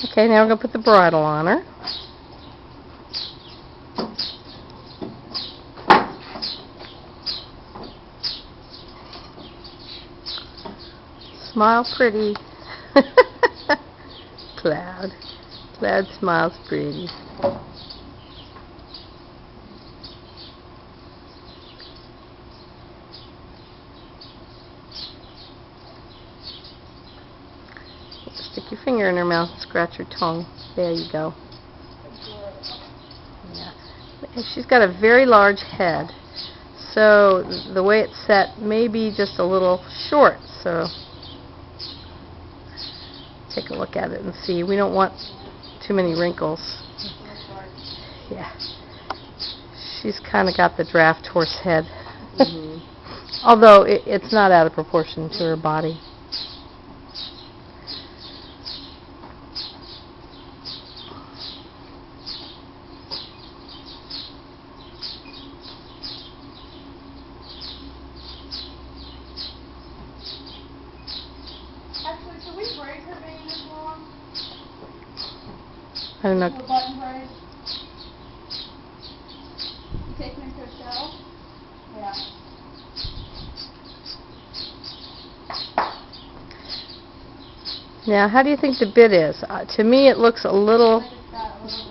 Okay, now we're going to put the bridle on her. Smile pretty. Cloud. Cloud smiles pretty. Stick your finger in her mouth and scratch her tongue. There you go. Yeah. And she's got a very large head, so the way it's set may be just a little short, so take a look at it and see. We don't want too many wrinkles. Yeah. She's kind of got the draft horse head. Although it's not out of proportion to her body. Actually, can we braid her being this long? I don't know. A button braid? You take me to a show? Yeah. Now, how do you think the bit is? To me, it looks a little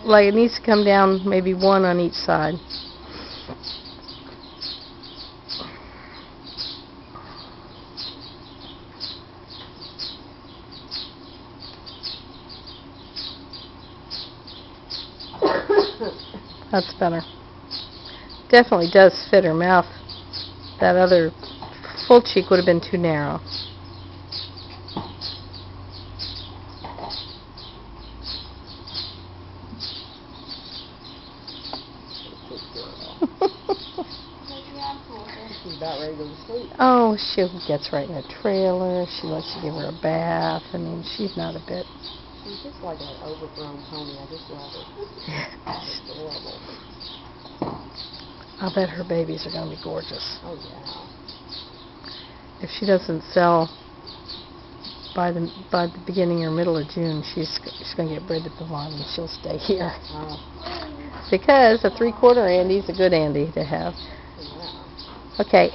like it needs to come down maybe one on each side. That's better. Definitely does fit her mouth. That other full cheek would have been too narrow. She's about ready to go to sleep. Oh, she gets right in the trailer. She lets you give her a bath. I mean, she's not a bit. She's just like an overgrown pony. I just love her. It's adorable. I'll bet her babies are going to be gorgeous. Oh, yeah. If she doesn't sell by the beginning or middle of June, she's going to get bred at the farm and she'll stay here. Oh. Because a 3/4 Andy's a good Andy to have. Yeah. Okay,